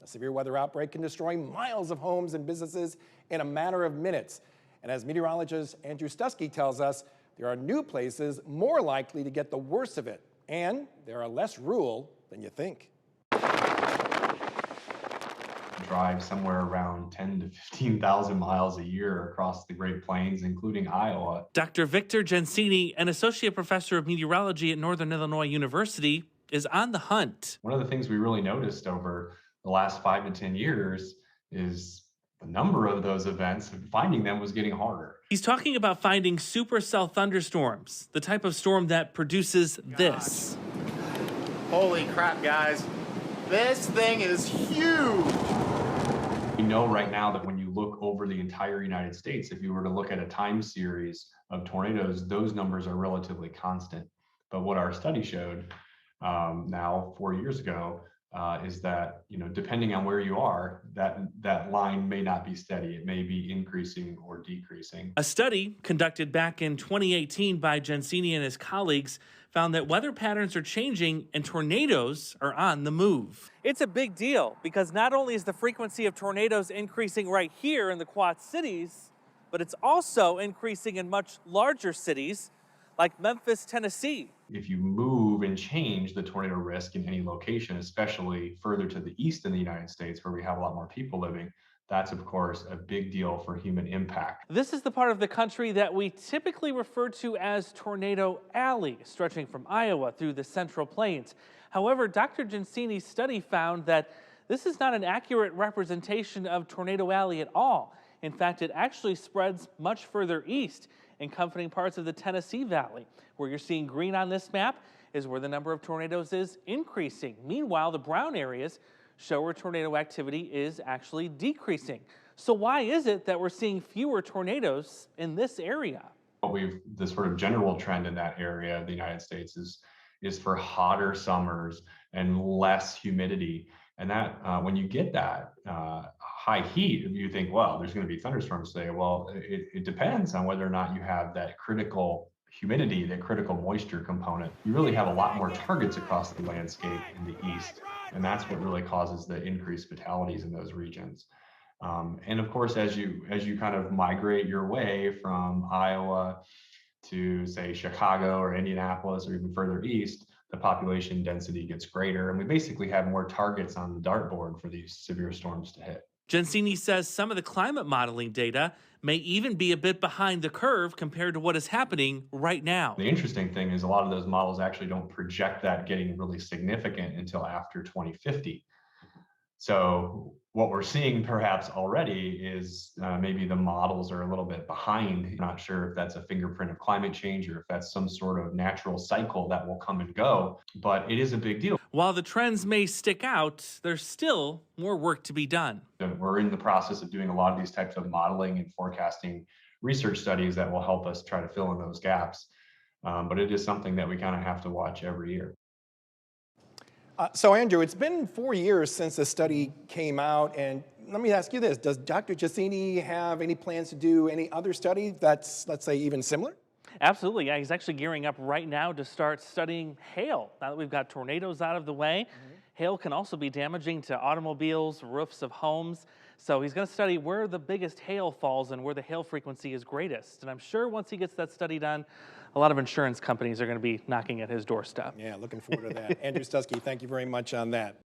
severe weather outbreak can destroy miles of homes and businesses in a matter of minutes. And as meteorologist Andrew Stuskey tells us, there are new places more likely to get the worst of it. And there are less rural than you think. Drive somewhere around 10 to 15,000 miles a year across the Great Plains, including Iowa. Dr. Victor Gensini, an associate professor of meteorology at Northern Illinois University, is on the hunt. One of the things we really noticed over the last 5 to 10 years is the number of those events, and finding them was getting harder. He's talking about finding supercell thunderstorms, the type of storm that produces this. Holy crap, guys. This thing is huge. We know right now that when you look over the entire United States, if you were to look at a time series of tornadoes, those numbers are relatively constant. But what our study showed now 4 years ago is that, depending on where you are, that line may not be steady. It may be increasing or decreasing. A study conducted back in 2018 by Gensini and his colleagues found that weather patterns are changing and tornadoes are on the move. It's a big deal because not only is the frequency of tornadoes increasing right here in the Quad Cities, but it's also increasing in much larger cities like Memphis, Tennessee. If you move and change the tornado risk in any location, especially further to the east in the United States where we have a lot more people living, that's of course a big deal for human impact. This is the part of the country that we typically refer to as Tornado Alley, stretching from Iowa through the Central Plains. However, Dr. Gensini's study found that this is not an accurate representation of Tornado Alley at all. In fact, it actually spreads much further east, encompassing parts of the Tennessee Valley. Where you're seeing green on this map is where the number of tornadoes is increasing. Meanwhile, the brown areas show where tornado activity is actually decreasing. So why is it that we're seeing fewer tornadoes in this area? The sort of general trend in that area of the United States is for hotter summers and less humidity. And that when you get that high heat, you think, well, there's going to be thunderstorms today. Well, it depends on whether or not you have that critical humidity, that critical moisture component. You really have a lot more targets across the landscape in the east, and that's what really causes the increased fatalities in those regions. And of course, as you kind of migrate your way from Iowa to, say, Chicago or Indianapolis or even further east, the population density gets greater, and we basically have more targets on the dartboard for these severe storms to hit. Gensini says some of the climate modeling data may even be a bit behind the curve compared to what is happening right now. The interesting thing is a lot of those models actually don't project that getting really significant until after 2050. So what we're seeing perhaps already is maybe the models are a little bit behind. I'm not sure if that's a fingerprint of climate change or if that's some sort of natural cycle that will come and go, but it is a big deal. While the trends may stick out, there's still more work to be done. We're in the process of doing a lot of these types of modeling and forecasting research studies that will help us try to fill in those gaps. But it is something that we kind of have to watch every year. So Andrew, it's been 4 years since the study came out, and let me ask you this. Does Dr. Gensini have any plans to do any other study that's, let's say, even similar? Absolutely, yeah. He's actually gearing up right now to start studying hail. Now that we've got tornadoes out of the way, hail can also be damaging to automobiles, roofs of homes. So he's going to study where the biggest hail falls and where the hail frequency is greatest. And I'm sure once he gets that study done, a lot of insurance companies are going to be knocking at his doorstep. Yeah, looking forward to that. Andrew Stuskey, thank you very much on that.